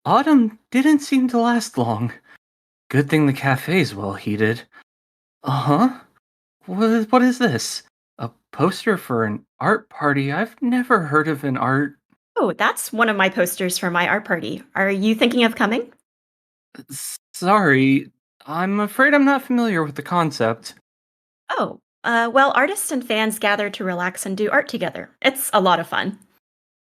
Autumn didn't seem to last long. Good thing the cafe's well heated. Uh-huh. What is this? A poster for an art party? I've never heard of an art... Oh, that's one of my posters for my art party. Are you thinking of coming? Sorry, I'm afraid I'm not familiar with the concept. Oh, well, artists and fans gather to relax and do art together. It's a lot of fun.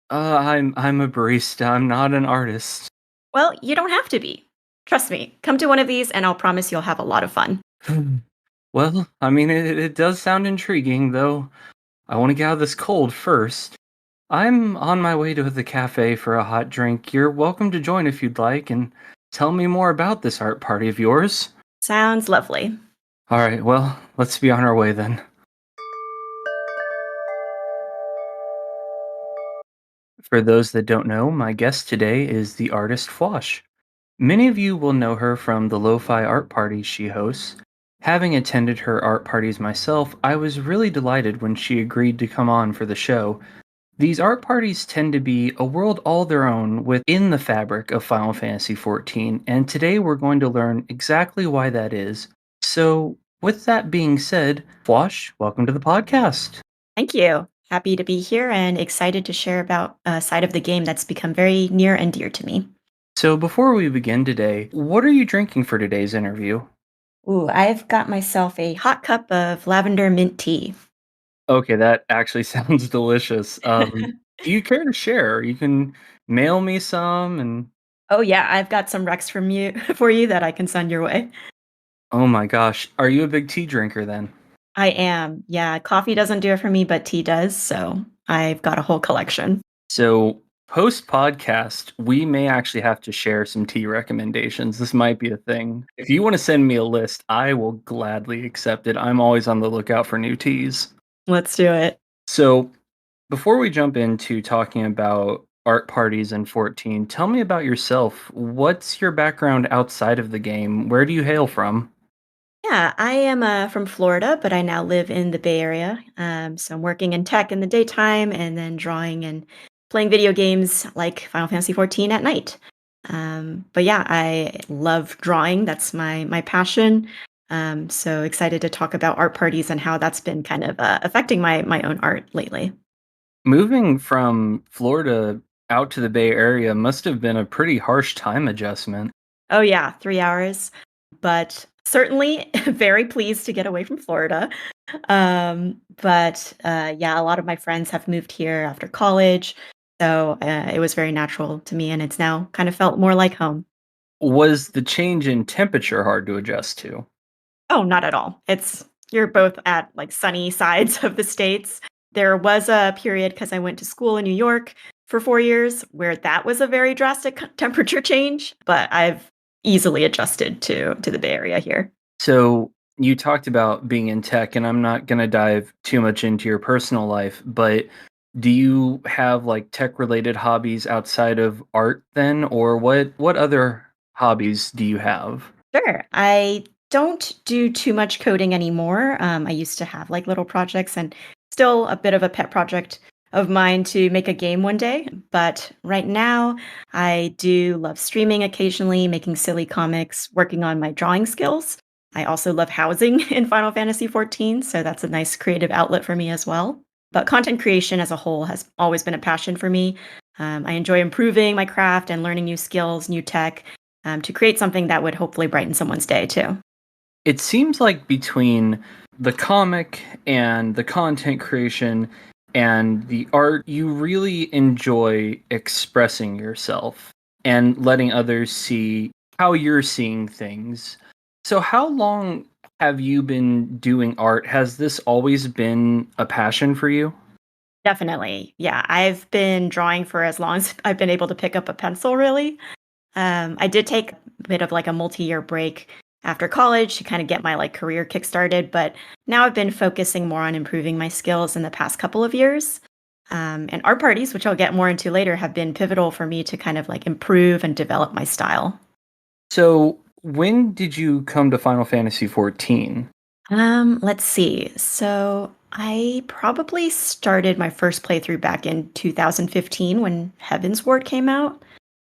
I'm a barista. I'm not an artist. Well, you don't have to be. Trust me, come to one of these and I'll promise you'll have a lot of fun. Well, I mean, it does sound intriguing, though. I want to get out of this cold first. I'm on my way to the cafe for a hot drink. You're welcome to join if you'd like and tell me more about this art party of yours. Sounds lovely. Alright, well, let's be on our way then. For those that don't know, my guest today is the artist Fwosh. Many of you will know her from the lo-fi art parties she hosts. Having attended her art parties myself, I was really delighted when she agreed to come on for the show. These art parties tend to be a world all their own within the fabric of Final Fantasy XIV, and today we're going to learn exactly why that is. So, with that being said, Fwosh, welcome to the podcast. Thank you. Happy to be here and excited to share about a side of the game that's become very near and dear to me. So, before we begin today, what are you drinking for today's interview? Ooh, I've got myself a hot cup of lavender mint tea. Okay, that actually sounds delicious. Do you care to share? You can mail me some and Oh yeah, I've got some Rex from you for you that I can send your way. oh my gosh, are you a big tea drinker then? I am. Yeah, coffee doesn't do it for me, but tea does, so I've got a whole collection. So, post podcast, we may actually have to share some tea recommendations. This might be a thing. If you want to send me a list, I will gladly accept it. I'm always on the lookout for new teas. Let's do it. So, before we jump into talking about art parties in 14, tell me about yourself. What's your background outside of the game? Where do you hail from? Yeah, I am from Florida, but I now live in the Bay Area. So I'm working in tech in the daytime and then drawing and playing video games like Final Fantasy XIV at night. But yeah, I love drawing. That's my passion. So excited to talk about art parties and how that's been kind of affecting my own art lately. Moving from Florida out to the Bay Area must have been a pretty harsh time adjustment. Oh yeah, 3 hours, but certainly very pleased to get away from Florida. But yeah, a lot of my friends have moved here after college, so it was very natural to me, and it's now kind of felt more like home. Was the change in temperature hard to adjust to? Oh, not at all. It's you're both at like sunny sides of the states. There was a period because I went to school in New York for 4 years where that was a very drastic temperature change, but I've easily adjusted to the Bay Area here. So you talked about being in tech, and I'm not going to dive too much into your personal life, but do you have like tech related hobbies outside of art then, or what other hobbies do you have? Sure. I don't do too much coding anymore. I used to have like little projects and still a bit of a pet project of mine to make a game one day. But right now, I do love streaming occasionally, making silly comics, working on my drawing skills. I also love housing in Final Fantasy XIV, so that's a nice creative outlet for me as well. But content creation as a whole has always been a passion for me. I enjoy improving my craft and learning new skills, new tech, to create something that would hopefully brighten someone's day too. It seems like between the comic and the content creation and the art, you really enjoy expressing yourself and letting others see how you're seeing things. So, how long have you been doing art? Has this always been a passion for you? Definitely. Yeah, I've been drawing for as long as I've been able to pick up a pencil, really. I did take a bit of like a multi-year break after college to kind of get my like career kickstarted, but now I've been focusing more on improving my skills in the past couple of years. And art parties, which I'll get more into later, have been pivotal for me to kind of like improve and develop my style. So, when did you come to Final Fantasy XIV? Let's see. So I probably started my first playthrough back in 2015 when Heaven's Ward came out.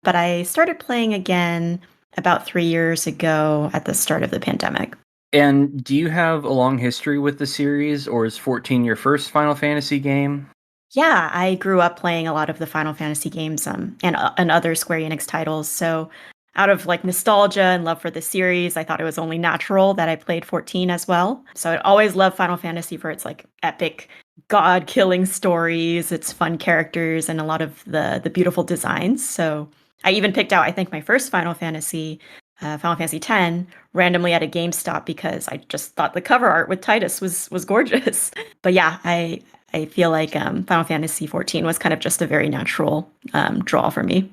but I started playing again about 3 years ago at the start of the pandemic. And do you have a long history with the series, or is 14 your first Final Fantasy game? Yeah, I grew up playing a lot of the Final Fantasy games, and other Square Enix titles. So, out of like nostalgia and love for the series, I thought it was only natural that I played 14 as well. So I always loved Final Fantasy for its like epic god-killing stories, its fun characters, and a lot of the beautiful designs. So I even picked out, I think, my first Final Fantasy X, randomly at a GameStop because I just thought the cover art with Titus was gorgeous. But yeah, I feel like Final Fantasy XIV was kind of just a very natural draw for me.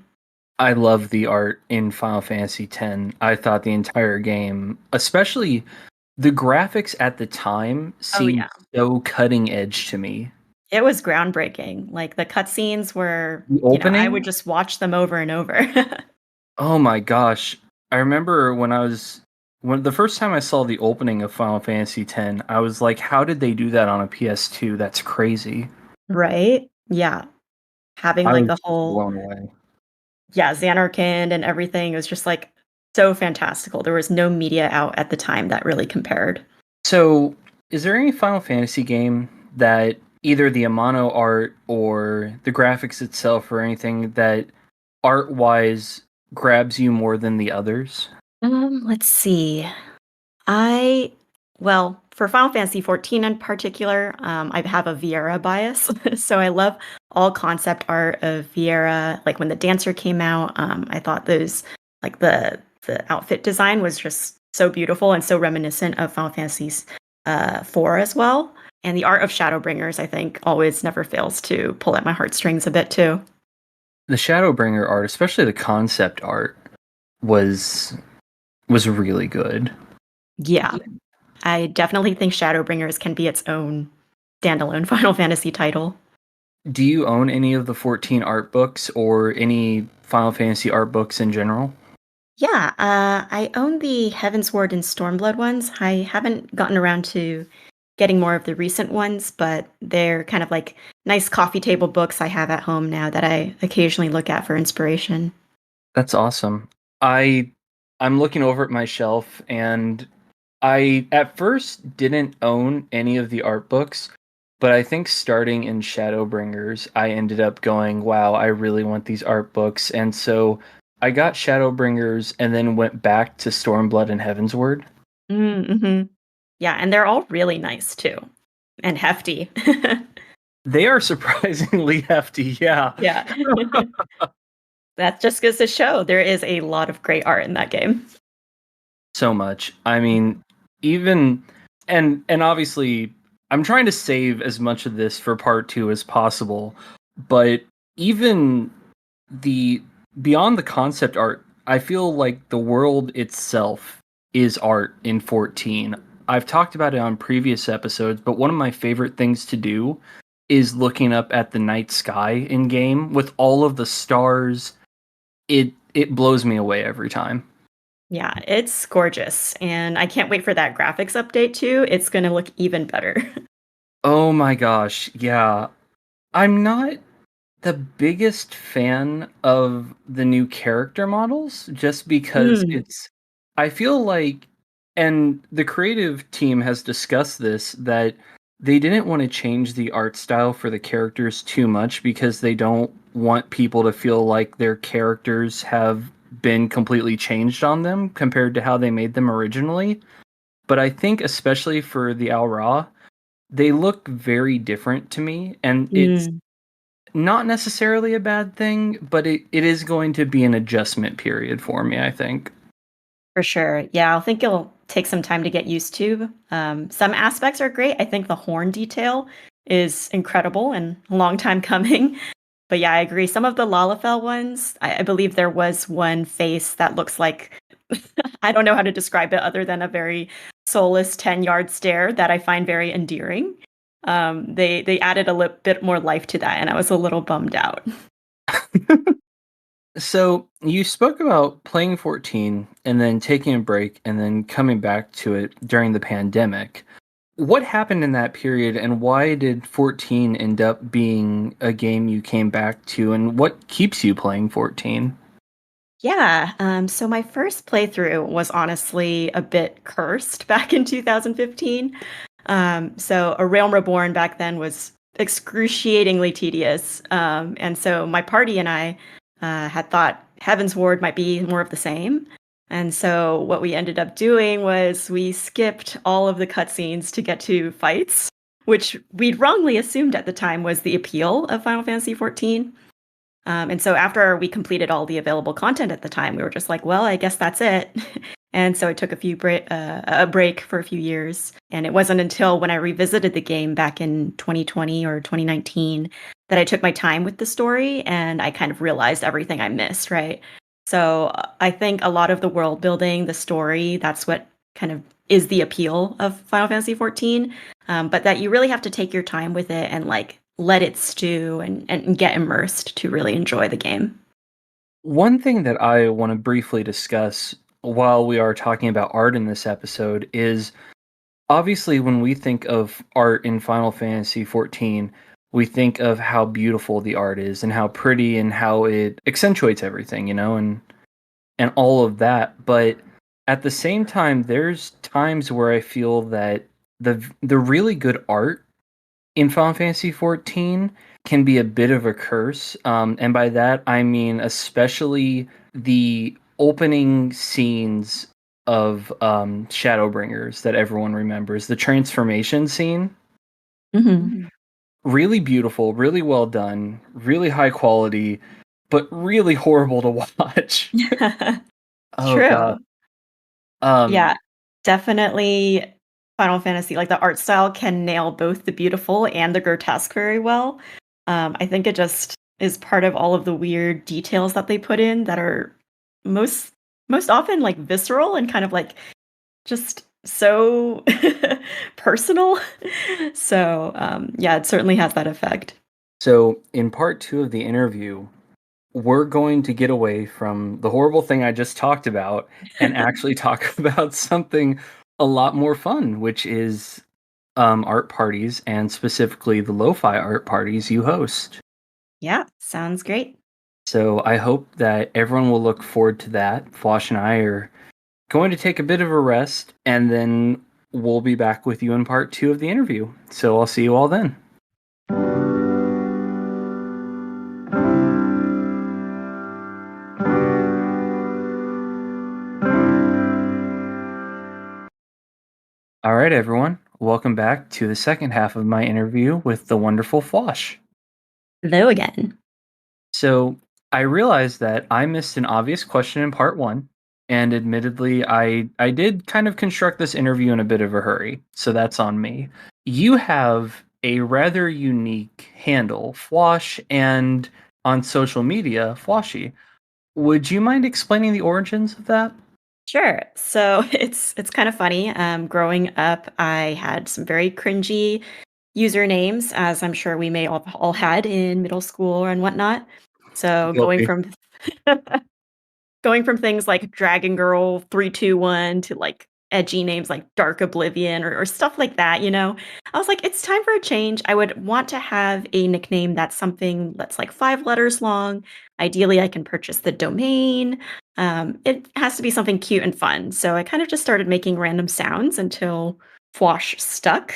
I love the art in Final Fantasy X. I thought the entire game, especially the graphics at the time, Oh seemed yeah, so cutting edge to me. it was groundbreaking. Like the cutscenes were, The I would opening? just watch them over and over. Oh my gosh. I remember when the first time I saw the opening of Final Fantasy X, I was like, how did they do that on a PS2? That's crazy. Right? Yeah, having I like was the just whole blown away. Xanarkand and everything was just like so fantastical. There was no media out at the time that really compared. So, is there any Final Fantasy game that either the Amano art or the graphics itself or anything that art-wise grabs you more than the others? Let's see. I well, for Final Fantasy 14 in particular, I have a Vieira bias. So I love all concept art of Vieira. Like when the dancer came out, I thought those like the outfit design was just so beautiful and so reminiscent of Final Fantasy's 4 as well. And the art of Shadowbringers, I think, always never fails to pull at my heartstrings a bit too. The Shadowbringer art, especially the concept art, was was really good. Yeah, I definitely think Shadowbringers can be its own standalone Final Fantasy title. Do you own any of the 14 art books or any Final Fantasy art books in general? Yeah, I own the Heavensward and Stormblood ones. I haven't gotten around to getting more of the recent ones, but they're kind of like nice coffee table books I have at home now that I occasionally look at for inspiration. That's awesome. I I'm looking over at my shelf and I at first didn't own any of the art books, but I think starting in Shadowbringers, I ended up going, wow, I really want these art books. And so I got Shadowbringers and then went back to Stormblood and Heavensward. Mm-hmm. Yeah, and they're all really nice too, and hefty. They are surprisingly hefty, yeah. Yeah, that just goes to show there is a lot of great art in that game. So much. I mean, even and obviously I'm trying to save as much of this for part 2 as possible, but even the beyond the concept art, I feel like the world itself is art in 14. I've talked about it on previous episodes, but one of my favorite things to do is looking up at the night sky in game with all of the stars. It blows me away every time. Yeah, it's gorgeous, and I can't wait for that graphics update too. It's gonna look even better. Oh my gosh, yeah. I'm not the biggest fan of the new character models just because Mm, I feel like, and the creative team has discussed this, that they didn't want to change the art style for the characters too much because they don't want people to feel like their characters have been completely changed on them compared to how they made them originally. But I think especially for the Al Ra, they look very different to me, and it's mm. not necessarily a bad thing, but it is going to be an adjustment period for me, I think. For sure. Yeah, I think it'll take some time to get used to. Some aspects are great. I think the horn detail is incredible and a long time coming. But yeah, I agree. Some of the Lalafell ones, I believe there was one face that looks like I don't know how to describe it other than a very soulless 10-yard stare that I find very endearing. They added a bit more life to that, and I was a little bummed out. So, you spoke about playing 14 and then taking a break and then coming back to it during the pandemic. What happened in that period and why did 14 end up being a game you came back to and what keeps you playing 14? Yeah, so my first playthrough was honestly a bit cursed back in 2015. So A Realm Reborn back then was excruciatingly tedious. And so my party and I had thought Heaven's Ward might be more of the same. And so what we ended up doing was we skipped all of the cutscenes to get to fights, which we'd wrongly assumed at the time was the appeal of Final Fantasy XIV. And so after we completed all the available content at the time, we were just like, well, I guess that's it. And so I took a break for a few years. And it wasn't until when I revisited the game back in 2020 or 2019 that I took my time with the story and I kind of realized everything I missed, right? So I think a lot of the world building, the story, that's what kind of is the appeal of Final Fantasy XIV. But that you really have to take your time with it and like let it stew and get immersed to really enjoy the game. One thing that I want to briefly discuss while we are talking about art in this episode is obviously when we think of art in Final Fantasy XIV, we think of how beautiful the art is and how pretty and how it accentuates everything, and all of that. But at the same time, there's times where I feel that the really good art in Final Fantasy XIV can be a bit of a curse. And by that, I mean especially the opening scenes of Shadowbringers that everyone remembers. The transformation scene, Hmm. really beautiful, really well done, really high quality, but really horrible to watch. Oh, God. True. Um, Yeah, definitely Final Fantasy, like the art style can nail both the beautiful and the grotesque very well. I think it just is part of all of the weird details that they put in that are most most often like visceral and kind of like just so personal. So yeah, it certainly has that effect. so in part two of the interview, we're going to get away from the horrible thing I just talked about and actually talk about something a lot more fun, which is art parties and specifically the lo-fi art parties you host. Yeah, sounds great. So I hope that everyone will look forward to that. Fwosh and I are going to take a bit of a rest and then we'll be back with you in part two of the interview. So I'll see you all then. All right, everyone. Welcome back to the second half of my interview with the wonderful Fwosh. Hello again. So I realized that I missed an obvious question in part one, and admittedly, I did kind of construct this interview in a bit of a hurry, so that's on me. You have a rather unique handle, Fwosh, and on social media, Fwoshy. Would you mind explaining the origins of that? Sure. So it's kind of funny. Growing up, I had some very cringy usernames, as I'm sure we may all had in middle school and whatnot. So Guilty. going from things like Dragon Girl 321 to like edgy names like Dark Oblivion or stuff like that, you know. I was like, it's time for a change. I would want to have a nickname that's something that's like 5 letters long. Ideally, I can purchase the domain. It has to be something cute and fun. So I kind of just started making random sounds until Fwosh stuck.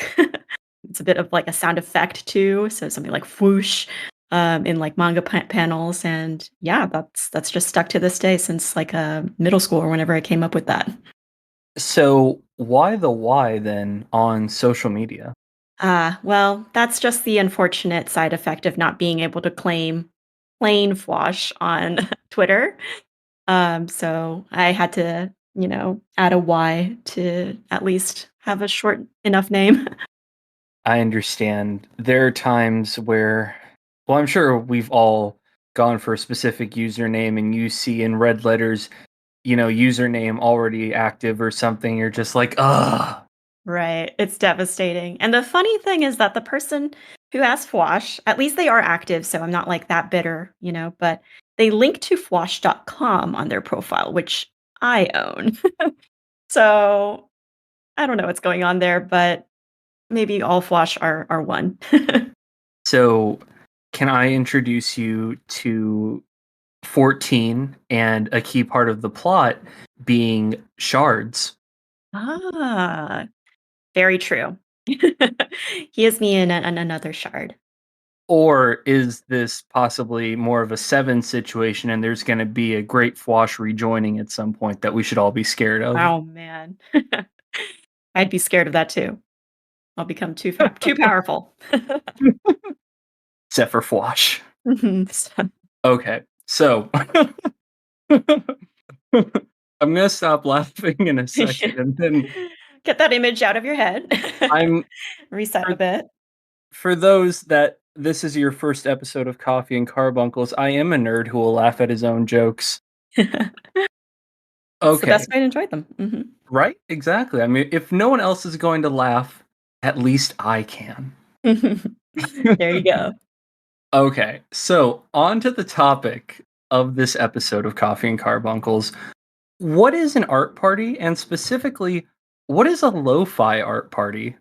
It's a bit of like a sound effect too. So something like whoosh in like manga panels, and yeah, that's just stuck to this day since like middle school or whenever I came up with that. So why the why then on social media? Well, that's just the unfortunate side effect of not being able to claim plain Fwosh on Twitter. So I had to, add a Y to at least have a short enough name. I understand. There are times where, well, I'm sure we've all gone for a specific username and you see in red letters, username already active or something. You're just like, ugh. Right. It's devastating. And the funny thing is that the person who asked Fwosh, at least they are active, so I'm not like that bitter, but they link to Fwosh.com on their profile, which I own. So I don't know what's going on there, but maybe all Fwosh are one. So, can I introduce you to 14 and a key part of the plot being shards. Ah, very true. He is me in another shard. Or is this possibly more of a 7 situation and there's going to be a great Fwosh rejoining at some point that we should all be scared of? Oh, man. I'd be scared of that too. I'll become too powerful. Except for Fwosh. Mhm. Okay, so I'm going to stop laughing in a second and then Get that image out of your head. I'm Reset a for, bit. for those that this is your first episode of Coffee and Carbuncles, I am a nerd who will laugh at his own jokes. It's the Okay, best way to enjoy them. Mhm. right? Exactly. I mean, if no one else is going to laugh, at least I can. There you go. Okay, so on to the topic of this episode of Coffee and Carbuncles. What is an art party, and specifically, what is a lo-fi art party?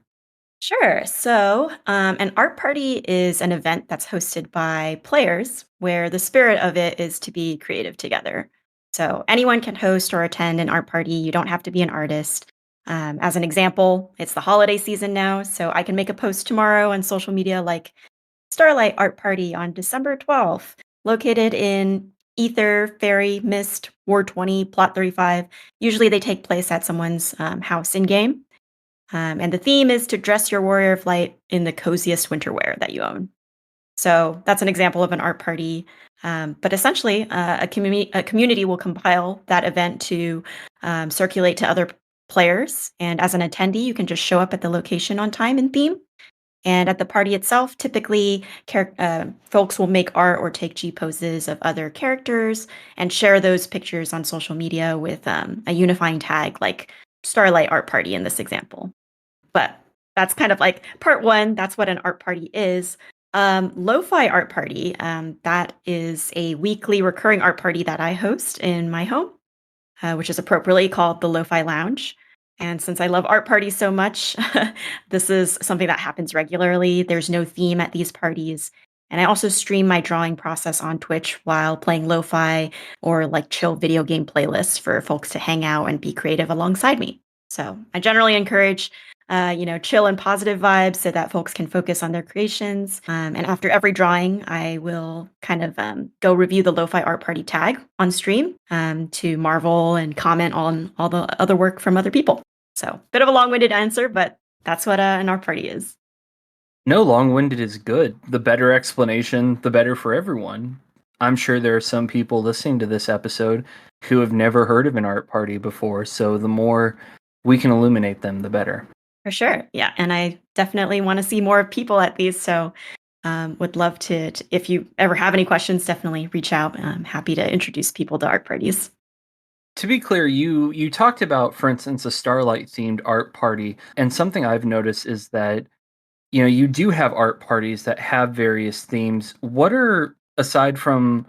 Sure. So, an art party is an event that's hosted by players where the spirit of it is to be creative together. So, anyone can host or attend an art party. You don't have to be an artist. As an example, it's the holiday season now. So, I can make a post tomorrow on social media like Starlight Art Party on December 12th, located in Ether, Fairy, Mist, War 20, Plot 35. Usually they take place at someone's house in game. And the theme is to dress your warrior of light in the coziest winter wear that you own. So that's an example of an art party. But essentially, a community will compile that event to circulate to other players. And as an attendee, you can just show up at the location on time and theme. And at the party itself, typically, folks will make art or take G poses of other characters and share those pictures on social media with a unifying tag like Starlight Art Party in this example. But that's kind of like part one. That's what an art party is. Lo-fi art party. That is a weekly recurring art party that I host in my home, which is appropriately called the Lo-fi Lounge. And since I love art parties so much, this is something that happens regularly. There's no theme at these parties. And I also stream my drawing process on Twitch while playing lo-fi or like chill video game playlists for folks to hang out and be creative alongside me. So I generally encourage, chill and positive vibes so that folks can focus on their creations. And after every drawing, I will kind of go review the Lo-Fi Art Party tag on stream to marvel and comment on all the other work from other people. So bit of a long-winded answer, but that's what an art party is. No, long-winded is good. The better explanation, the better for everyone. I'm sure there are some people listening to this episode who have never heard of an art party before, so the more we can illuminate them, the better. For sure. Yeah. And I definitely want to see more people at these. So would love to, if you ever have any questions, definitely reach out. I'm happy to introduce people to art parties. To be clear, you talked about, for instance, a Starlight themed art party, and something I've noticed is that you do have art parties that have various themes. What are, aside from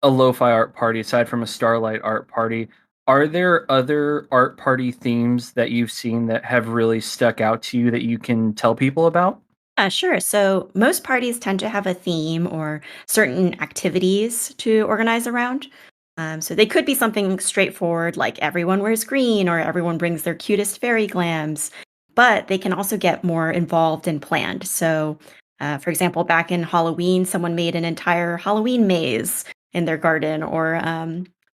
a lo-fi art party, aside from a Starlight art party, are there other art party themes that you've seen that have really stuck out to you that you can tell people about? Sure. So most parties tend to have a theme or certain activities to organize around. So they could be something straightforward like everyone wears green or everyone brings their cutest fairy glams, but they can also get more involved and planned. So, for example, back in Halloween, someone made an entire Halloween maze in their garden, or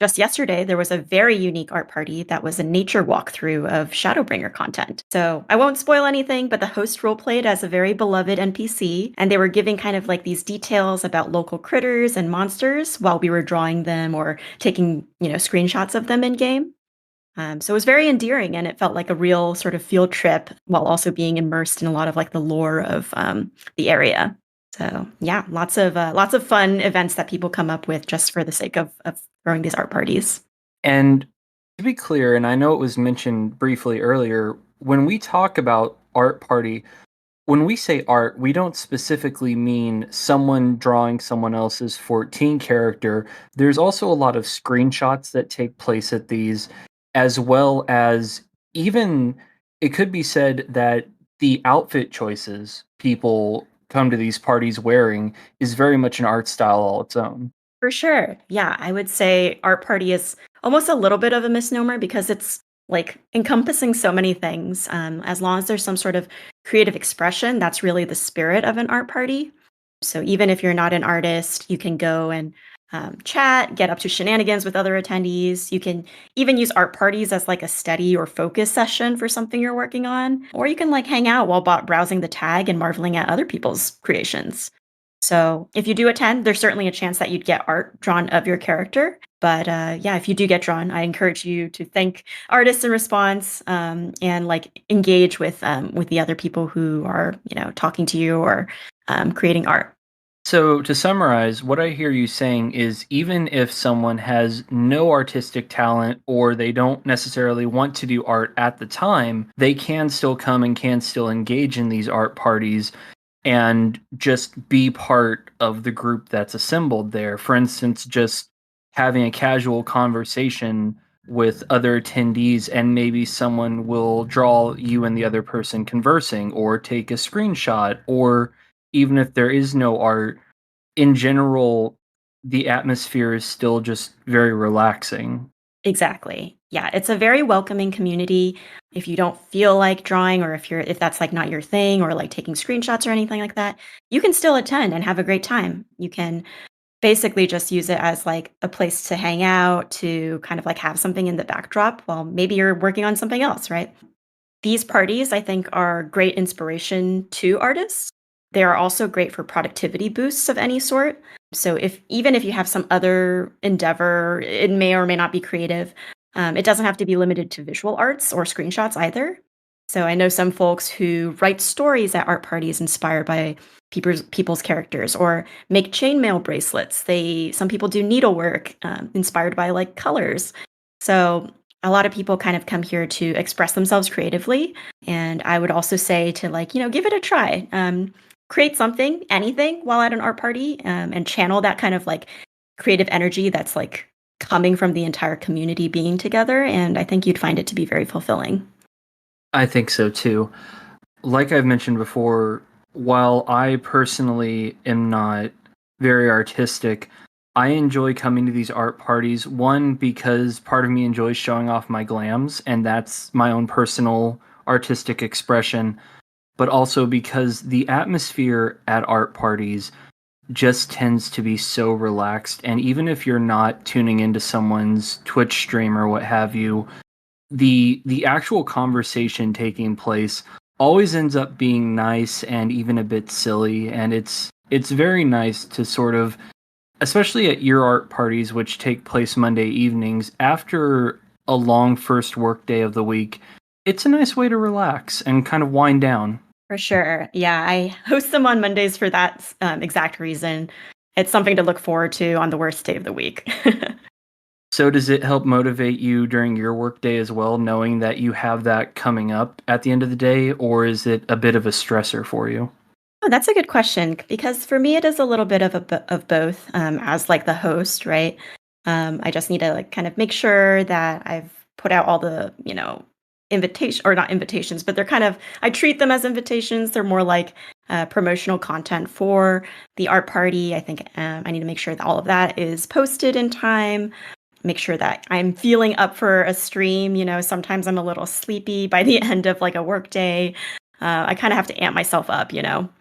just yesterday, there was a very unique art party that was a nature walkthrough of Shadowbringer content. So I won't spoil anything, but the host role played as a very beloved NPC, and they were giving kind of like these details about local critters and monsters while we were drawing them or taking, screenshots of them in game. So it was very endearing, and it felt like a real sort of field trip while also being immersed in a lot of like the lore of the area. So yeah, lots of fun events that people come up with just for the sake of throwing these art parties. And to be clear, and I know it was mentioned briefly earlier, when we talk about art party, when we say art, we don't specifically mean someone drawing someone else's 14 character. There's also a lot of screenshots that take place at these, as well as even it could be said that the outfit choices people come to these parties wearing is very much an art style all its own. For sure. Yeah, I would say art party is almost a little bit of a misnomer because it's like encompassing so many things. As long as there's some sort of creative expression, that's really the spirit of an art party. So even if you're not an artist, you can go and chat, get up to shenanigans with other attendees. You can even use art parties as like a study or focus session for something you're working on, or you can like hang out while browsing the tag and marveling at other people's creations. So if you do attend, there's certainly a chance that you'd get art drawn of your character. But yeah, if you do get drawn, I encourage you to thank artists in response and like engage with the other people who are talking to you or creating art. So, to summarize, what I hear you saying is even if someone has no artistic talent or they don't necessarily want to do art at the time, they can still come and can still engage in these art parties and just be part of the group that's assembled there. For instance, just having a casual conversation with other attendees, and maybe someone will draw you and the other person conversing, or take a screenshot, or even if there is no art, in general, the atmosphere is still just very relaxing. Exactly. Yeah, it's a very welcoming community. If you don't feel like drawing or if that's like not your thing or like taking screenshots or anything like that, you can still attend and have a great time. You can basically just use it as like a place to hang out, to kind of like have something in the backdrop while maybe you're working on something else, right? These parties, I think, are great inspiration to artists. They are also great for productivity boosts of any sort. So if even if you have some other endeavor, it may or may not be creative. It doesn't have to be limited to visual arts or screenshots either. So I know some folks who write stories at art parties inspired by people's characters, or make chainmail bracelets. Some people do needlework inspired by like colors. So a lot of people kind of come here to express themselves creatively. And I would also say to like, give it a try. Create something, anything while at an art party, and channel that kind of like creative energy that's like coming from the entire community being together. And I think you'd find it to be very fulfilling. I think so too. Like I've mentioned before, while I personally am not very artistic, I enjoy coming to these art parties. One, because part of me enjoys showing off my glams, and that's my own personal artistic expression, but also because the atmosphere at art parties just tends to be so relaxed. And even if you're not tuning into someone's Twitch stream or what have you, the actual conversation taking place always ends up being nice and even a bit silly, and it's very nice to sort of, especially at your art parties, which take place Monday evenings after a long first work day of the week. It's a nice way to relax and kind of wind down. For sure. Yeah, I host them on Mondays for that exact reason. It's something to look forward to on the worst day of the week. So does it help motivate you during your workday as well, knowing that you have that coming up at the end of the day, or is it a bit of a stressor for you? Oh, that's a good question because for me it is a little bit of of both. As like the host, right? I just need to like kind of make sure that I've put out all the invitation or not invitations, but they're kind of I treat them as invitations. They're more like promotional content for the art party. I think I need to make sure that all of that is posted in time. Make sure that I'm feeling up for a stream. Sometimes I'm a little sleepy by the end of like a work day. I kind of have to amp myself up.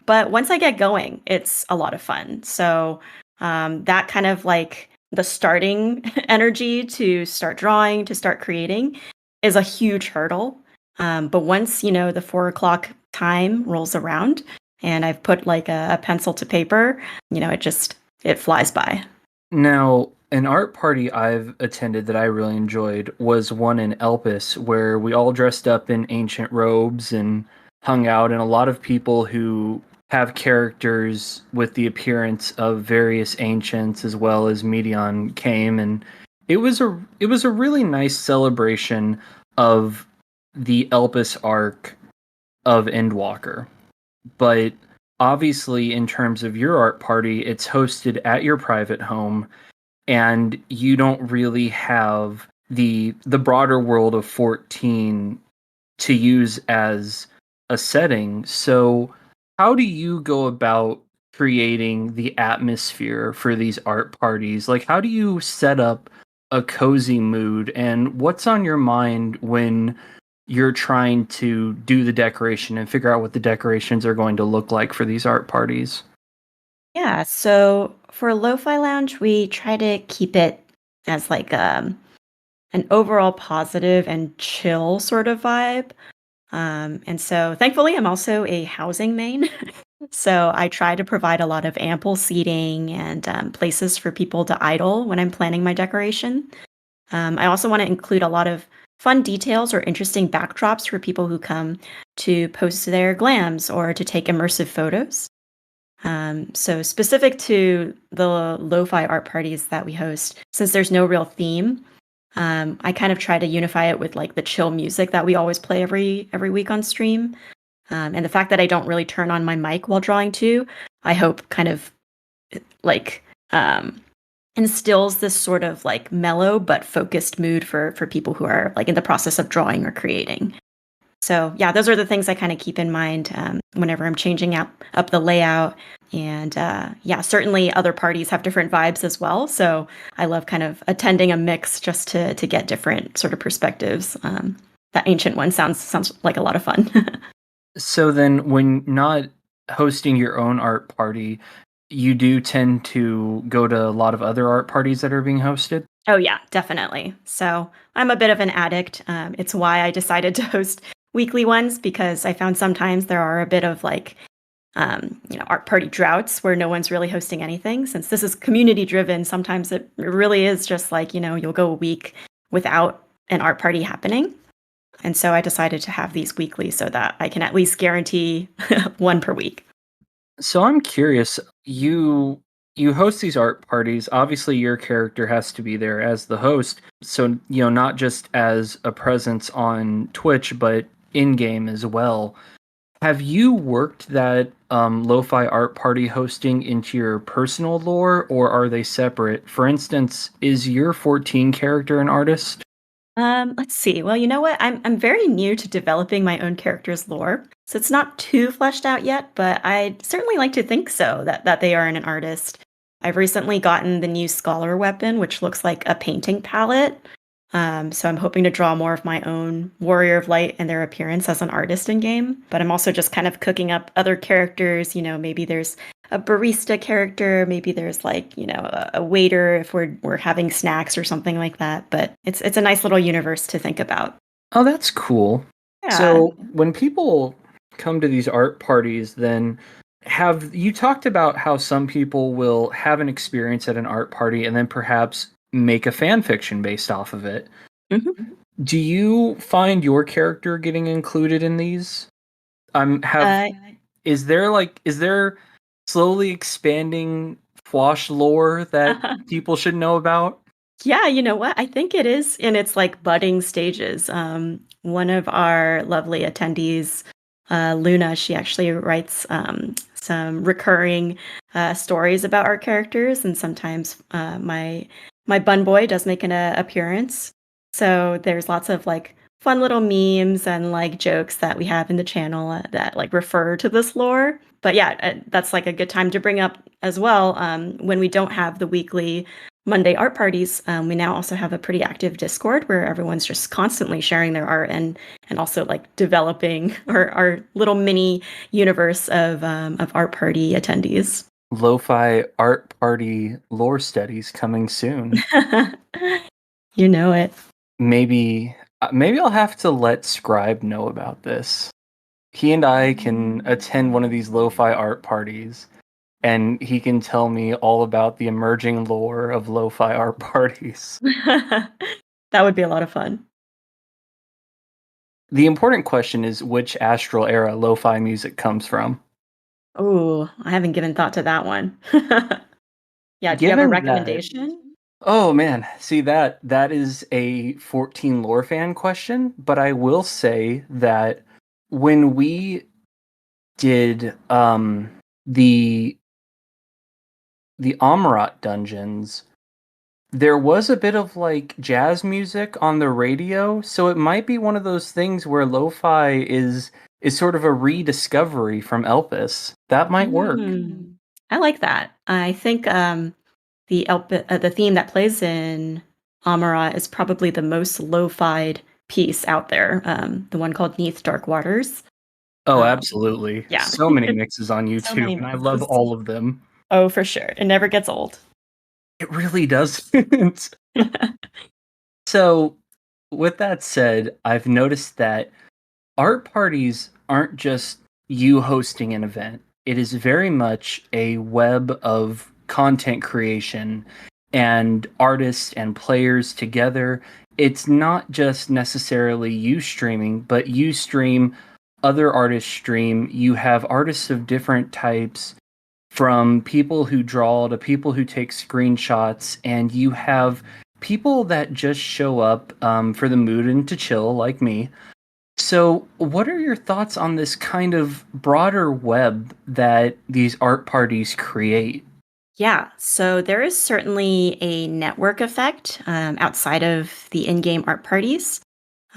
But once I get going, it's a lot of fun. So that kind of like the starting energy to start drawing, to start creating is a huge hurdle. But once, the 4 o'clock time rolls around and I've put like a pencil to paper, it flies by. Now, an art party I've attended that I really enjoyed was one in Elpis, where we all dressed up in ancient robes and hung out, and a lot of people who have characters with the appearance of various ancients as well as Medion came, and it was a really nice celebration of the Elpis arc of Endwalker. But obviously, in terms of your art party, it's hosted at your private home, and you don't really have the broader world of 14 to use as a setting. So how do you go about creating the atmosphere for these art parties? Like, how do you set up a cozy mood, and what's on your mind when you're trying to do the decoration and figure out what the decorations are going to look like for these art parties? Yeah, so for Lo-Fi Lounge, we try to keep it as like an overall positive and chill sort of vibe. And so thankfully, I'm also a housing main. So I try to provide a lot of ample seating and places for people to idle when I'm planning my decoration. I also want to include a lot of fun details or interesting backdrops for people who come to post their glams or to take immersive photos. So specific to the lo-fi art parties that we host, since there's no real theme, I kind of try to unify it with like the chill music that we always play every week on stream. And the fact that I don't really turn on my mic while drawing too, I hope kind of like instills this sort of like mellow but focused mood for people who are like in the process of drawing or creating. So yeah, those are the things I kind of keep in mind whenever I'm changing up the layout. And yeah, certainly other parties have different vibes as well. So I love kind of attending a mix just to get different sort of perspectives. That ancient one sounds like a lot of fun. So then, when not hosting your own art party, you do tend to go to a lot of other art parties that are being hosted? Oh yeah, definitely. So I'm a bit of an addict. It's why I decided to host weekly ones because I found sometimes there are a bit of like art party droughts where no one's really hosting anything. Since this is community driven, sometimes it really is just like, you'll go a week without an art party happening. And so I decided to have these weekly so that I can at least guarantee one per week. So I'm curious, you host these art parties. Obviously your character has to be there as the host. So, not just as a presence on Twitch, but in game as well. Have you worked that lo-fi art party hosting into your personal lore, or are they separate? For instance, is your 14 character an artist? Let's see. Well, you know what? I'm very new to developing my own character's lore, so it's not too fleshed out yet. But I'd certainly like to think so that they are an artist. I've recently gotten the new scholar weapon, which looks like a painting palette. So I'm hoping to draw more of my own Warrior of Light and their appearance as an artist in game. But I'm also just kind of cooking up other characters. Maybe there's a barista character, maybe there's like, a waiter if we're having snacks or something like that. But it's a nice little universe to think about. Oh, that's cool. Yeah. So when people come to these art parties, then have you talked about how some people will have an experience at an art party and then perhaps make a fan fiction based off of it? Mhm. Do you find your character getting included in these? Have Uh, is there slowly expanding Fwosh lore that people should know about? Yeah, you know what? I think it is in its like budding stages. One of our lovely attendees, Luna, she actually writes some recurring stories about our characters, and sometimes my bun boy does make an appearance. So there's lots of like fun little memes and like jokes that we have in the channel that like refer to this lore. But yeah, that's like a good time to bring up as well. When we don't have the weekly Monday art parties, we now also have a pretty active Discord where everyone's just constantly sharing their art and also like developing our little mini universe of art party attendees. Lo-fi art party lore studies coming soon. You know it. Maybe I'll have to let Scribe know about this. He and I can attend one of these lo-fi art parties, and he can tell me all about the emerging lore of lo-fi art parties. That would be a lot of fun. The important question is which astral era lo-fi music comes from. Oh, I haven't given thought to that one. Yeah, do you have a Given that, recommendation? oh man, see that is a 14 lore fan question, but I will say that when we did the Amarat dungeons, there was a bit of like jazz music on the radio, so it might be one of those things where lo-fi is sort of a rediscovery from Elpis. That might work. Mm. I like that. I think the theme that plays in Amara is probably the most lo-fied piece out there. The one called Neath Dark Waters. Oh, Um, absolutely. yeah, So many mixes on so YouTube, many and I love mixes. all of them. Oh, for sure. It never gets old. It really doesn't. So, with that said, I've noticed that art parties aren't just you hosting an event. It is very much a web of content creation and artists and players together. It's not just necessarily you streaming, but you stream, other artists stream. You have artists of different types, from people who draw to people who take screenshots, and you have people that just show up for the mood and to chill, like me. So, what are your thoughts on this kind of broader web that these art parties create? Yeah, so there is certainly a network effect outside of the in-game art parties.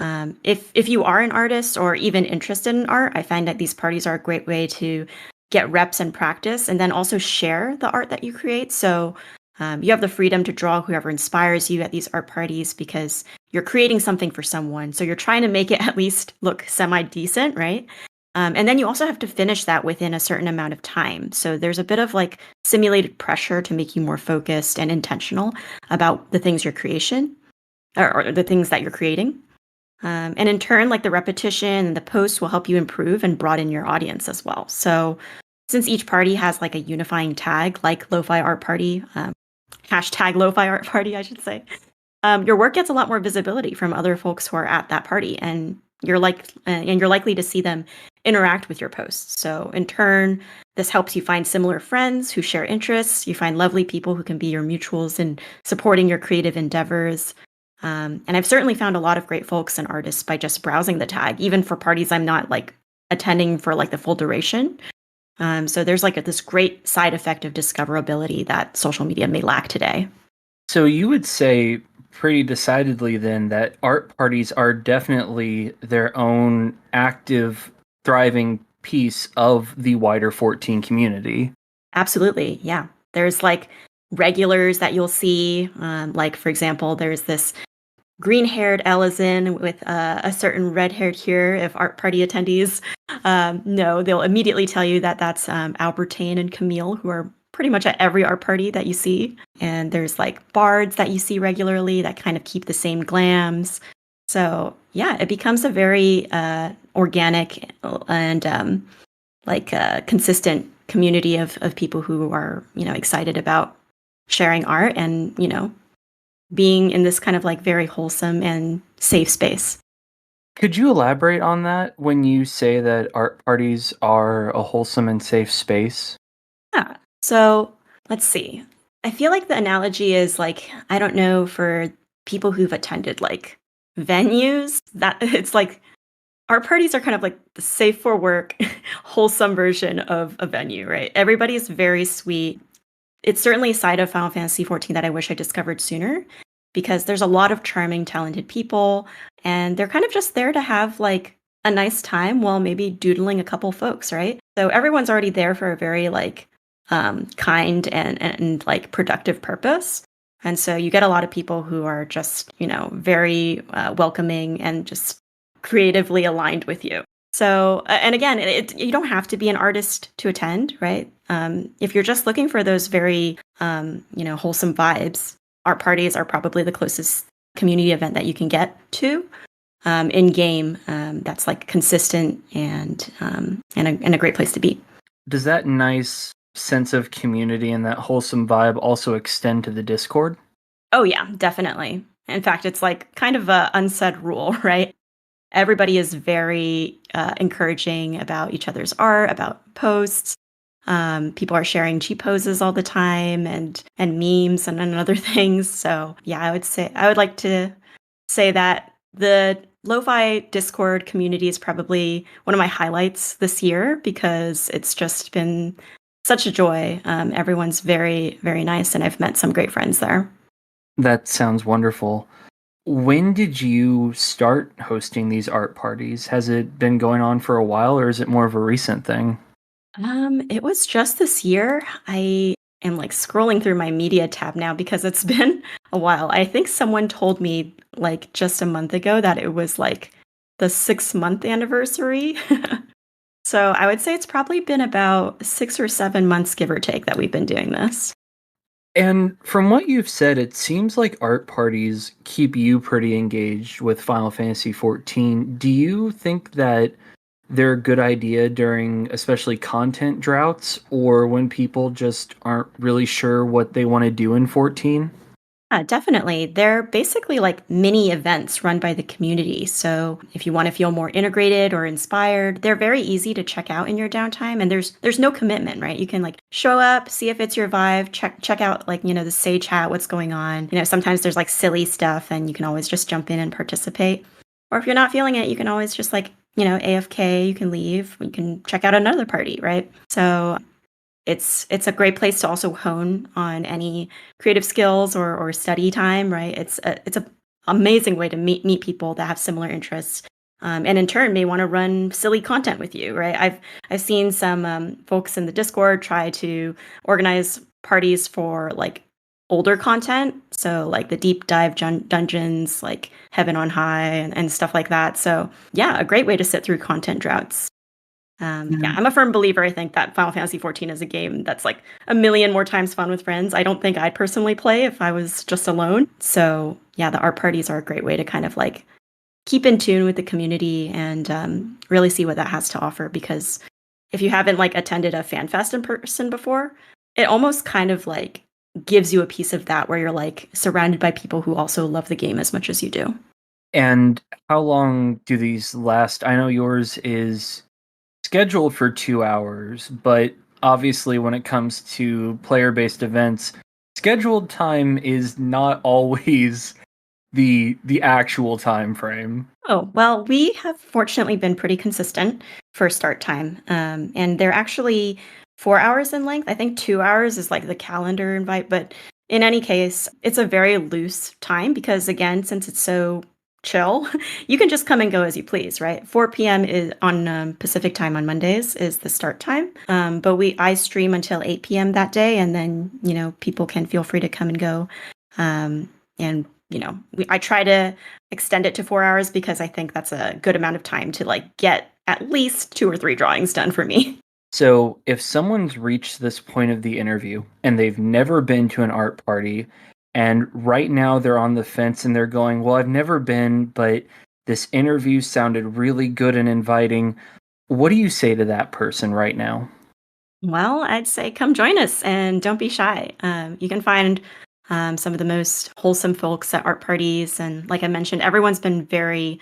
If you are an artist or even interested in art, I find that these parties are a great way to get reps and practice, and then also share the art that you create. So you have the freedom to draw whoever inspires you at these art parties because you're creating something for someone. So you're trying to make it at least look semi decent, right? And then you also have to finish that within a certain amount of time. So there's a bit of like simulated pressure to make you more focused and intentional about the things your creation or the things that you're creating. And in turn, like the repetition and the posts will help you improve and broaden your audience as well. So since each party has like a unifying tag, like Lo-Fi Art Party, hashtag Lo-Fi Art Party, I should say, your work gets a lot more visibility from other folks who are at that party, and you're likely to see them interact with your posts. So in turn, this helps you find similar friends who share interests. You find lovely people who can be your mutuals in supporting your creative endeavors. And I've certainly found a lot of great folks and artists by just browsing the tag, even for parties I'm not like attending for like the full duration. So there's like this great side effect of discoverability that social media may lack today. So, you would say pretty decidedly then that art parties are definitely their own active, thriving piece of the wider 14 community. Absolutely, yeah. There's like regulars that you'll see. Like for example, there's this green-haired Ellison with a certain red-haired here. If art party attendees know, they'll immediately tell you that that's Albertine and Camille, who are pretty much at every art party that you see. And there's like bards that you see regularly that kind of keep the same glams. So yeah, it becomes a very organic and consistent community of people who are excited about sharing art and being in this kind of like very wholesome and safe space. Could you elaborate on that when you say that art parties are a wholesome and safe space? Yeah. So let's see. I feel like the analogy is like, I don't know, for people who've attended like venues, that it's like art parties are kind of like the safe for work, wholesome version of a venue, right? Everybody's very sweet. It's certainly a side of Final Fantasy XIV that I wish I discovered sooner because there's a lot of charming, talented people, and they're kind of just there to have like a nice time while maybe doodling a couple folks, right? So everyone's already there for a very like kind and like productive purpose. And so you get a lot of people who are just, very welcoming and just creatively aligned with you. So, and again, you don't have to be an artist to attend, right? If you're just looking for those very, wholesome vibes, art parties are probably the closest community event that you can get to in game. That's like consistent and a great place to be. Does that nice sense of community and that wholesome vibe also extend to the Discord? Oh yeah, definitely. In fact, it's like kind of a unsaid rule, right? Everybody is very encouraging about each other's art, about posts. People are sharing cheap poses all the time and memes and other things. So yeah, I would like to say that the lo-fi Discord community is probably one of my highlights this year because it's just been such a joy. Everyone's very, very nice, and I've met some great friends there. That sounds wonderful. When did you start hosting these art parties? Has it been going on for a while, or is it more of a recent thing? It was just this year. I am like scrolling through my media tab now because it's been a while. I think someone told me like just a month ago that it was like the 6 month anniversary. So I would say it's probably been about 6 or 7 months, give or take, that we've been doing this. And from what you've said, it seems like art parties keep you pretty engaged with Final Fantasy XIV. Do you think that they're a good idea during especially content droughts or when people just aren't really sure what they want to do in 14? Yeah, definitely. They're basically like mini events run by the community. So if you want to feel more integrated or inspired, they're very easy to check out in your downtime. And there's no commitment, right? You can like show up, see if it's your vibe, check out like, the Sage chat, what's going on. Sometimes there's like silly stuff and you can always just jump in and participate. Or if you're not feeling it, you can always just like, AFK, you can leave, you can check out another party, right? So it's a great place to also hone on any creative skills or study time, right? It's a amazing way to meet people that have similar interests, and in turn may want to run silly content with you, right? I've seen some folks in the Discord try to organize parties for like older content, so like the deep dive dungeons, like Heaven on High and stuff like that. So yeah, a great way to sit through content droughts. Yeah, I'm a firm believer. I think that Final Fantasy XIV is a game that's like a million more times fun with friends. I don't think I'd personally play if I was just alone. So yeah, the art parties are a great way to kind of like keep in tune with the community and really see what that has to offer. Because if you haven't like attended a fan fest in person before, it almost kind of like gives you a piece of that where you're like surrounded by people who also love the game as much as you do. And how long do these last? I know yours is scheduled for 2 hours, but obviously when it comes to player-based events, scheduled time is not always the actual time frame. Oh, well, we have fortunately been pretty consistent for start time. And they're actually 4 hours in length. I think 2 hours is like the calendar invite, but in any case, it's a very loose time because again, since it's so chill, you can just come and go as you please, right? 4 p.m. is on Pacific time on Mondays is the start time. But I stream until 8 p.m. that day, and then people can feel free to come and go. And I try to extend it to 4 hours because I think that's a good amount of time to like get at least 2 or 3 drawings done for me. So, if someone's reached this point of the interview and they've never been to an art party, and right now they're on the fence and they're going, well, I've never been, but this interview sounded really good and inviting, what do you say to that person right now? Well, I'd say come join us and don't be shy. You can find some of the most wholesome folks at art parties. And like I mentioned, everyone's been very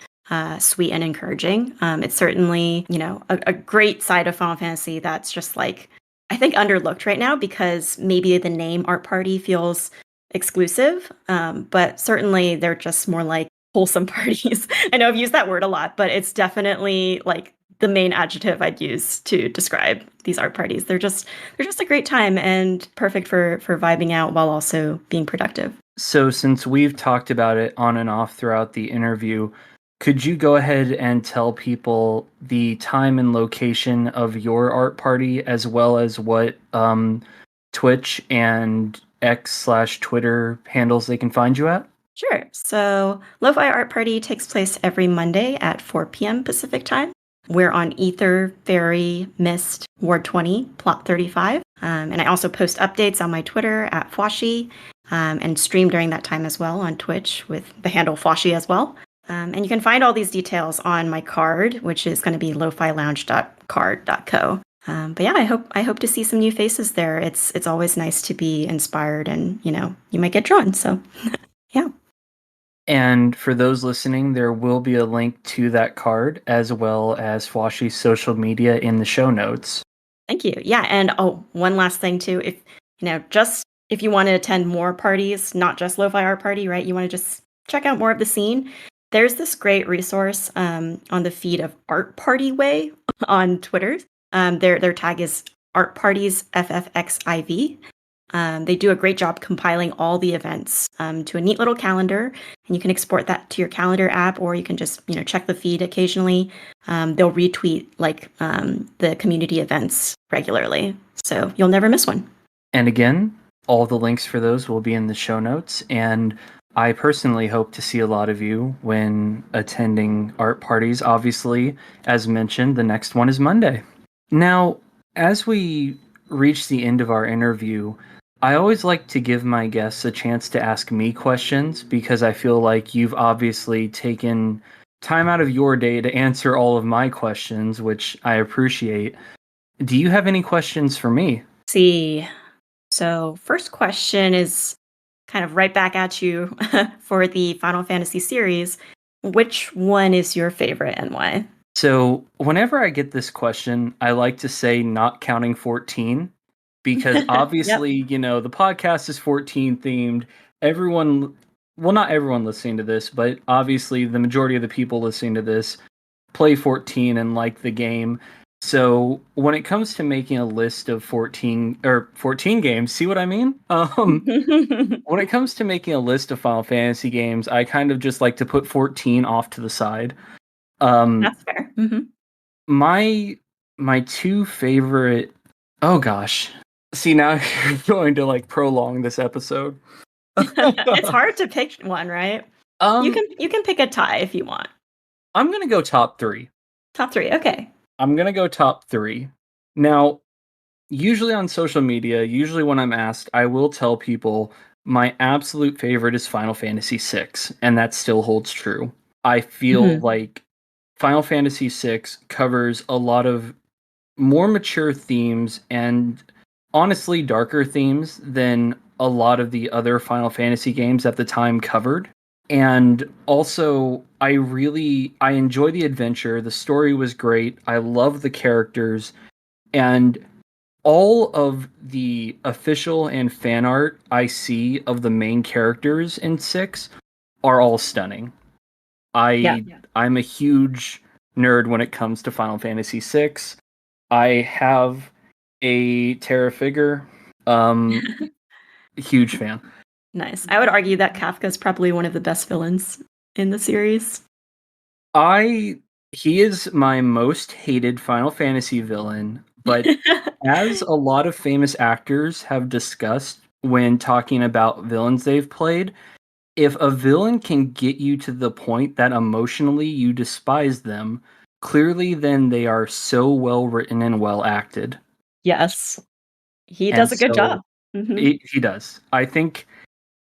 sweet and encouraging. It's certainly, a great side of Final Fantasy that's just like, I think underlooked right now because maybe the name art party feels exclusive. But certainly they're just more like wholesome parties. I know I've used that word a lot, but it's definitely like the main adjective I'd use to describe these art parties. They're just a great time and perfect for vibing out while also being productive. So, since we've talked about it on and off throughout the interview, could you go ahead and tell people the time and location of your art party as well as what Twitch and X/Twitter handles they can find you at? Sure. So, Lo-Fi Art Party takes place every Monday at 4 p.m. Pacific time. We're on Ether, Fairy, Mist, Ward 20, Plot 35. And I also post updates on my Twitter at Fwoshi, and stream during that time as well on Twitch with the handle Fwoshi as well. And you can find all these details on my card, which is going to be lofilounge.card.co. But yeah, I hope to see some new faces there. It's always nice to be inspired, and you might get drawn. So yeah. And for those listening, there will be a link to that card as well as Fwoshi's social media in the show notes. Thank you. Yeah, and oh, one last thing too. If just if you want to attend more parties, not just Lo-Fi Art Party, right? You want to just check out more of the scene. There's this great resource on the feed of Art Party Way on Twitter. Their tag is Art Parties FFXIV. They do a great job compiling all the events to a neat little calendar, and you can export that to your calendar app, or you can just check the feed occasionally. They'll retweet the community events regularly, so you'll never miss one. And again, all the links for those will be in the show notes. And I personally hope to see a lot of you when attending art parties. Obviously, as mentioned, the next one is Monday. Now, as we reach the end of our interview, I always like to give my guests a chance to ask me questions because I feel like you've obviously taken time out of your day to answer all of my questions, which I appreciate. Do you have any questions for me? See, so first question is kind of right back at you for the Final Fantasy series. Which one is your favorite and why? So, whenever I get this question, I like to say not counting 14 because Yep. obviously, the podcast is 14 themed. Everyone, well, not everyone listening to this, but obviously the majority of the people listening to this play 14 and like the game. So, when it comes to making a list of 14 games, see what I mean? When it comes to making a list of Final Fantasy games, I kind of just like to put 14 off to the side. Um, That's fair. Hmm. my two favorite. Oh gosh. See, now you're going to like prolong this episode. It's hard to pick one, right? You um, can pick a tie if you want. I'm gonna go top three. Top three. Okay. I'm gonna go top three. Now, usually on social media, usually when I'm asked, I will tell people my absolute favorite is Final Fantasy VI, and that still holds true. I feel Hmm. like Final Fantasy VI covers a lot of more mature themes and honestly darker themes than a lot of the other Final Fantasy games at the time covered. And also I enjoy the adventure. The story was great. I love the characters, and all of the official and fan art I see of the main characters in 6 are all stunning. Yeah. I'm a huge nerd when it comes to Final Fantasy VI. I have a Terra figure. Huge fan. Nice. I would argue that Kafka is probably one of the best villains in the series. I He is my most hated Final Fantasy villain, but as a lot of famous actors have discussed when talking about villains they've played, if a villain can get you to the point that emotionally you despise them, clearly then they are so well written and well acted. Yes. He And does a good so job. Hmm. he does. I think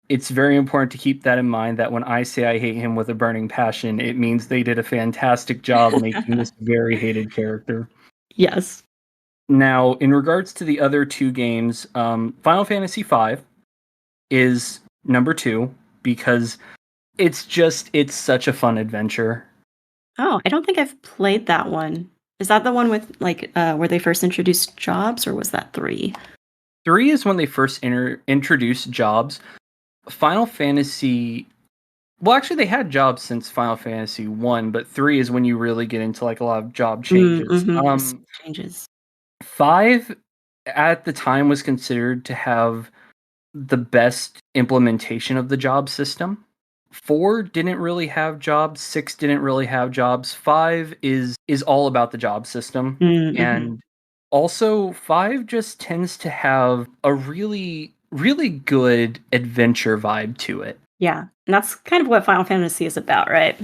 it's very important to keep that in mind that when I say I hate him with a burning passion, it means they did a fantastic job making this very hated character. Yes. Now, in regards to the other two games, Final Fantasy V is number two because it's such a fun adventure. Oh, I don't think I've played that one. Is that the one with where they first introduced jobs, or was that 3? Three is when they first introduced jobs. Final Fantasy, well, actually, they had jobs since Final Fantasy One, but three is when you really get into like a lot of job changes. Mm-hmm. Changes. Five at the time was considered to have the best implementation of the job system. Four didn't really have jobs. Six didn't really have jobs. Five is all about the job system, Mm-hmm. and also five just tends to have a really good adventure vibe to it. Yeah, and that's kind of what Final Fantasy is about, right?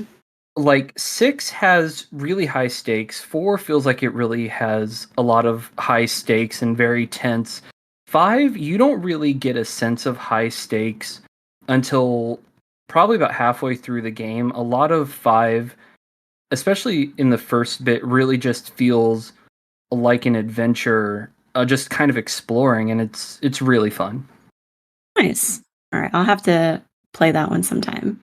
Like six has really high stakes. Four feels like it really has a lot of high stakes and very tense. Five, you don't really get a sense of high stakes until probably about halfway through the game. A lot of five, especially in the first bit, really just feels like an adventure, just kind of exploring, and it's really fun. Nice. All right, I'll have to play that one sometime.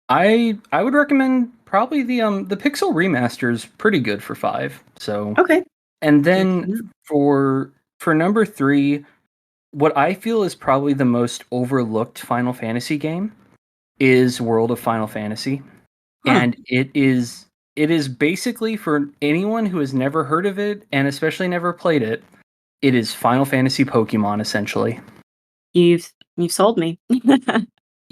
I would recommend probably the Pixel remaster is pretty good for five. So, Okay. and Good to then know. for number three, what I feel is probably the most overlooked Final Fantasy game is World of Final Fantasy, Huh. and it is basically for anyone who has never heard of it and especially never played it. It is Final Fantasy Pokemon essentially. You've sold me.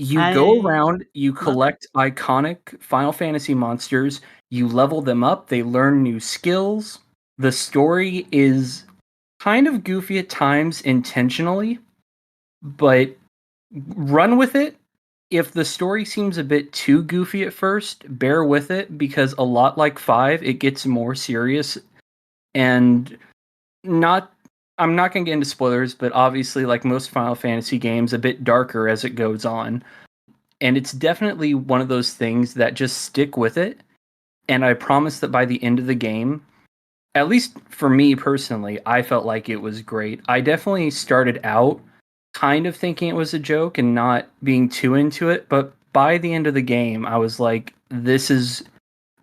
You go I around, you love it. collect iconic Final Fantasy monsters, you level them up, they learn new skills. The story is kind of goofy at times intentionally, but run with it. If the story seems a bit too goofy at first, bear with it because a lot like 5, it gets more serious and not I'm not going to get into spoilers, but obviously like most Final Fantasy games a bit darker as it goes on. And it's definitely one of those things that just stick with it. And I promise that by the end of the game, at least for me personally, I felt like it was great. I definitely started out kind of thinking it was a joke and not being too into it, but by the end of the game, I was like, this is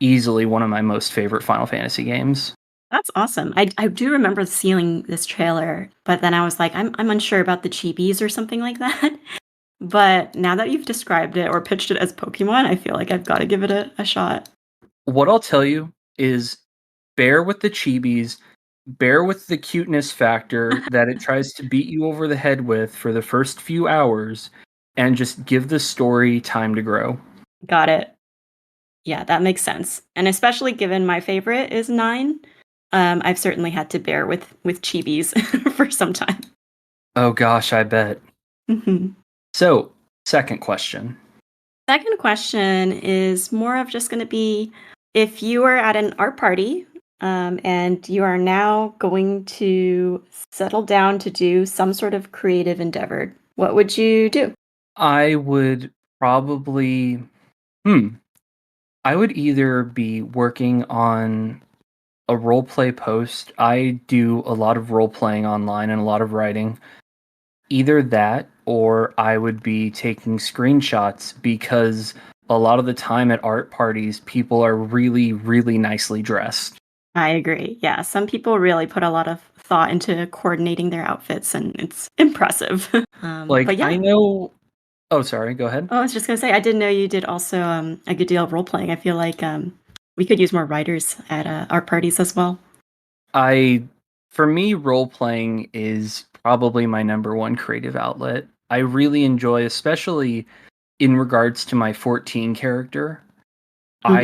easily one of my most favorite Final Fantasy games. That's awesome. I do remember seeing this trailer, but then I was like, I'm unsure about the chibis or something like that. But now that you've described it or pitched it as Pokemon, I feel like I've got to give it a shot. What I'll tell you is bear with the chibis, bear with the cuteness factor that it tries to beat you over the head with for the first few hours, and just give the story time to grow. Got it. Yeah, that makes sense. And especially given my favorite is 9, I've certainly had to bear with chibis for some time. Oh gosh, I bet. Mhm. So, second question. Second question is more of just going to be if you are at an art party and you are now going to settle down to do some sort of creative endeavor, what would you do? I would probably, hmm, I would either be working on a roleplay post. I do a lot of role playing online and a lot of writing. Either that or I would be taking screenshots because a lot of the time at art parties, people are really, really nicely dressed. I agree. Yeah, some people really put a lot of thought into coordinating their outfits, and it's impressive. Like, But I yeah, know. Oh, sorry, go ahead. oh, I was just gonna say, I didn't know you did also a good deal of role playing. I feel like we could use more writers at art parties as well. I, for me, role playing is probably my number one creative outlet. I really enjoy, especially in regards to my 14 character. Hmm.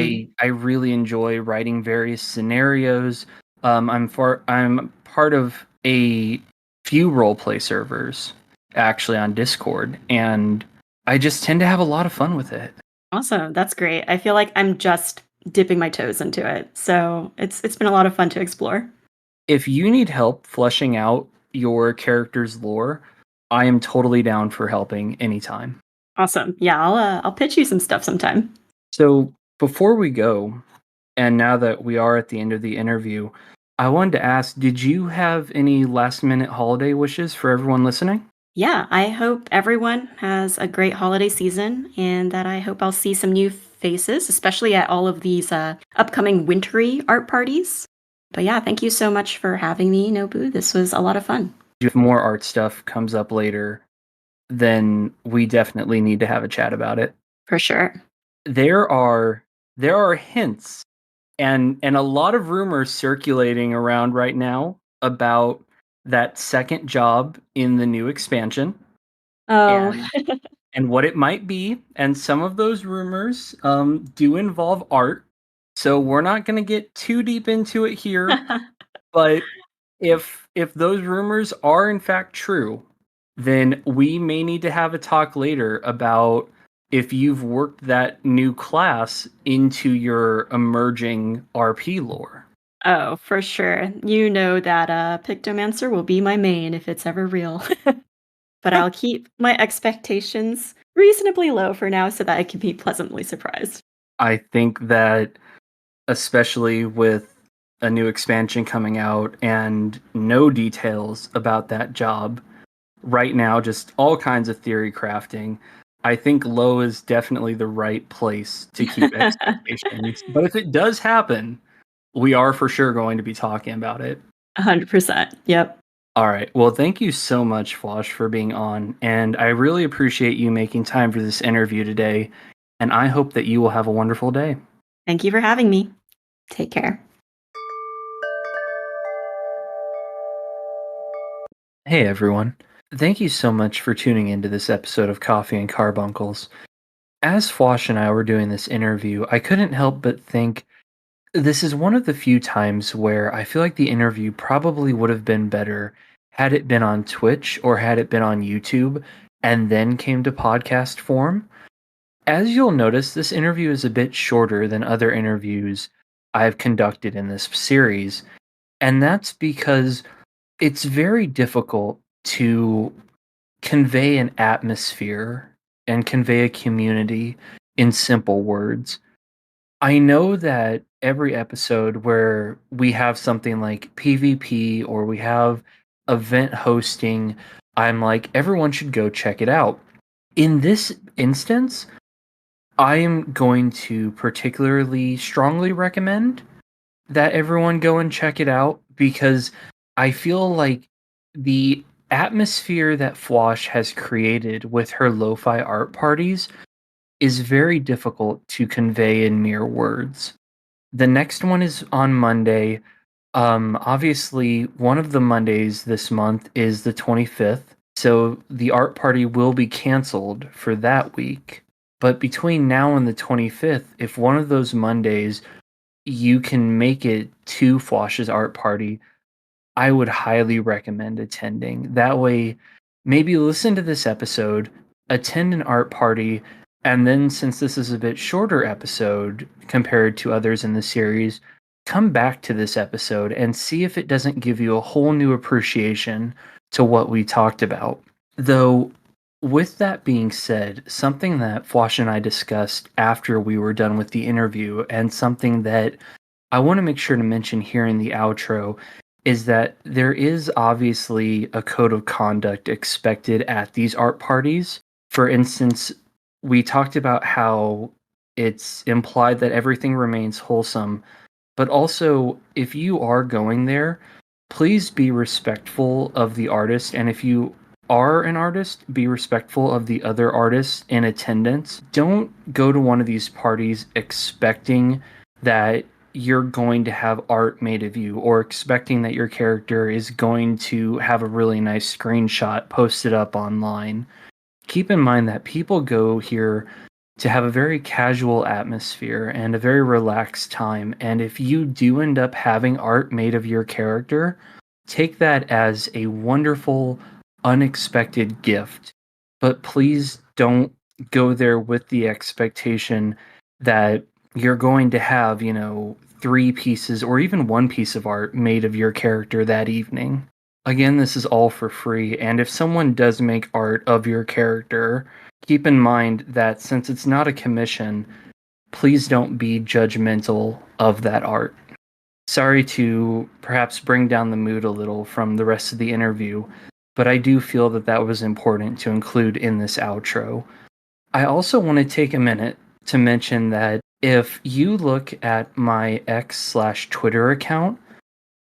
I really enjoy writing various scenarios. I'm part of a few role play servers actually on Discord, and I just tend to have a lot of fun with it. Awesome, that's great. I feel like I'm just dipping my toes into it, so it's been a lot of fun to explore. If you need help fleshing out your character's lore, I am totally down for helping anytime. Awesome. Yeah, I'll pitch you some stuff sometime. So before we go, and now that we are at the end of the interview, I wanted to ask, did you have any last minute holiday wishes for everyone listening? Yeah, I hope everyone has a great holiday season and that I hope I'll see some new faces, especially at all of these upcoming wintry art parties. But yeah, thank you so much for having me, Nobu. This was a lot of fun. If more art stuff comes up later, then we definitely need to have a chat about it. For sure. There are there are hints and a lot of rumors circulating around right now about that second job in the new expansion Oh. and and what it might be. And some of those rumors do involve art. So we're not going to get too deep into it here. But if those rumors are in fact true, then we may need to have a talk later about if you've worked that new class into your emerging RP lore. Oh, for sure. You know that Pictomancer will be my main if it's ever real. But I'll keep my expectations reasonably low for now so that I can be pleasantly surprised. I think that especially with a new expansion coming out and no details about that job right now, just all kinds of theory crafting. I think low is definitely the right place to keep expectations. But if it does happen, we are for sure going to be talking about it. 100%. Yep. All right. Well, thank you so much, Fwosh, for being on. And I really appreciate you making time for this interview today. And I hope that you will have a wonderful day. Thank you for having me. Take care. Hey, everyone. Thank you so much for tuning into this episode of Coffee and Carbuncles. As Fwosh and I were doing this interview, I couldn't help but think this is one of the few times where I feel like the interview probably would have been better had it been on Twitch or had it been on YouTube and then came to podcast form. As you'll notice, this interview is a bit shorter than other interviews I've conducted in this series, and that's because it's very difficult to convey an atmosphere and convey a community in simple words. I know that every episode where we have something like PvP or we have event hosting, I'm like, everyone should go check it out. In this instance, I am going to particularly strongly recommend that everyone go and check it out because I feel like the atmosphere that Fwosh has created with her lo-fi art parties is very difficult to convey in mere words. The next one is on Monday. Obviously, one of the Mondays this month is the 25th, so the art party will be canceled for that week. But between now and the 25th, if one of those Mondays you can make it to Fwosh's art party, I would highly recommend attending. That way, maybe listen to this episode, attend an art party, and then since this is a bit shorter episode compared to others in the series, come back to this episode and see if it doesn't give you a whole new appreciation to what we talked about. Though, with that being said, something that Fwosh and I discussed after we were done with the interview, and something that I want to make sure to mention here in the outro, is that there is obviously a code of conduct expected at these art parties. For instance, we talked about how it's implied that everything remains wholesome, but also if you are going there, please be respectful of the artist, and if you are an artist, be respectful of the other artists in attendance. Don't go to one of these parties expecting that you're going to have art made of you or expecting that your character is going to have a really nice screenshot posted up online. Keep in mind that people go here to have a very casual atmosphere and a very relaxed time. And if you do end up having art made of your character, take that as a wonderful, unexpected gift. But please don't go there with the expectation that you're going to have, 3 pieces or even 1 piece of art made of your character that evening. Again, this is all for free, and if someone does make art of your character, keep in mind that since it's not a commission, please don't be judgmental of that art. Sorry to perhaps bring down the mood a little from the rest of the interview, but I do feel that that was important to include in this outro. I also want to take a minute to mention that if you look at my X/Twitter account,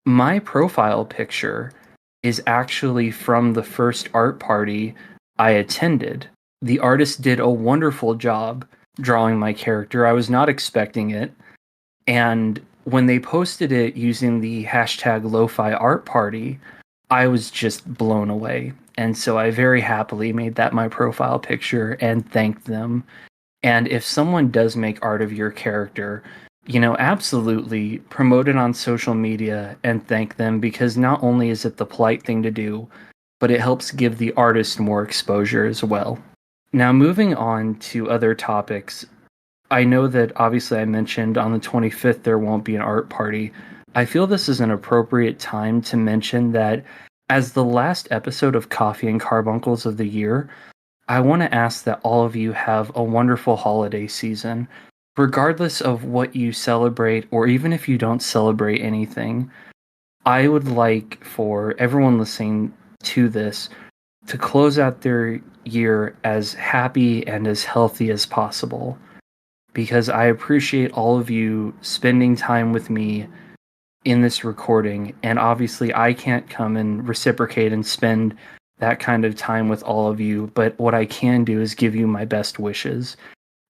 my profile picture is actually from the first art party I attended. The artist did a wonderful job drawing my character. I was not expecting it. And when they posted it using the hashtag lo-fi art party, I was just blown away. And so I very happily made that my profile picture and thanked them. And if someone does make art of your character, absolutely promote it on social media and thank them, because not only is it the polite thing to do, but it helps give the artist more exposure as well. Now, moving on to other topics, I know that obviously I mentioned on the 25th there won't be an art party. I feel this is an appropriate time to mention that as the last episode of Coffee and Carbuncles of the year, I want to ask that all of you have a wonderful holiday season. Regardless of what you celebrate, or even if you don't celebrate anything, I would like for everyone listening to this to close out their year as happy and as healthy as possible. Because I appreciate all of you spending time with me in this recording, and obviously I can't come and reciprocate and spend that kind of time with all of you, but what I can do is give you my best wishes.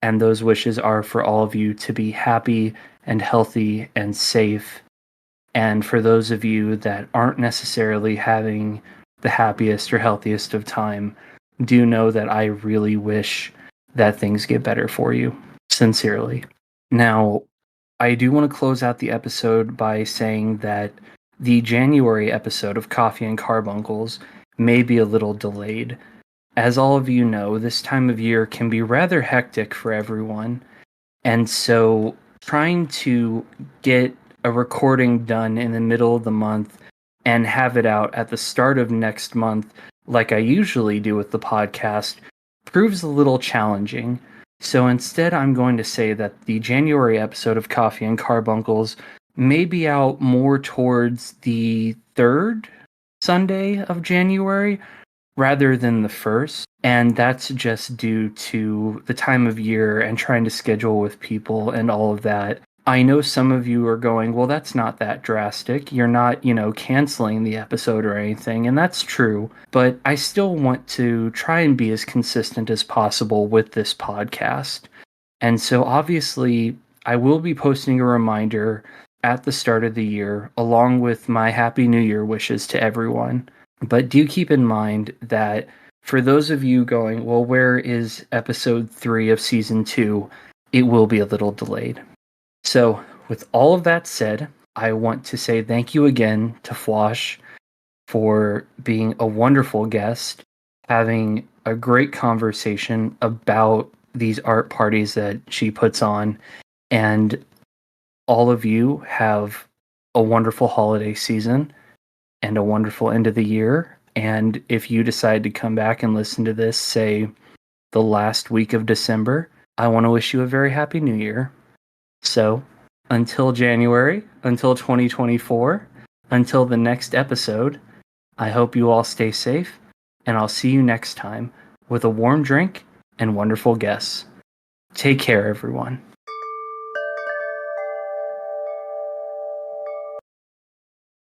And those wishes are for all of you to be happy and healthy and safe. And for those of you that aren't necessarily having the happiest or healthiest of time, do know that I really wish that things get better for you. Sincerely. Now, I do want to close out the episode by saying that the January episode of Coffee and Carbuncles may be a little delayed. As all of you know, this time of year can be rather hectic for everyone, and so trying to get a recording done in the middle of the month and have it out at the start of next month, like I usually do with the podcast, proves a little challenging. So instead, I'm going to say that the January episode of Coffee and Carbuncles may be out more towards the third Sunday of January rather than the first. And that's just due to the time of year and trying to schedule with people and all of that. I know some of you are going, well, that's not that drastic. You're not, canceling the episode or anything. And that's true. But I still want to try and be as consistent as possible with this podcast. And so obviously, I will be posting a reminder at the start of the year, along with my Happy New Year wishes to everyone. But do keep in mind that for those of you going, well, where is episode 3 of season 2? It will be a little delayed. So, with all of that said, I want to say thank you again to Fwosh for being a wonderful guest, having a great conversation about these art parties that she puts on, and all of you have a wonderful holiday season and a wonderful end of the year. And if you decide to come back and listen to this, say, the last week of December, I want to wish you a very happy new year. So, until January, until 2024, until the next episode, I hope you all stay safe, and I'll see you next time with a warm drink and wonderful guests. Take care, everyone.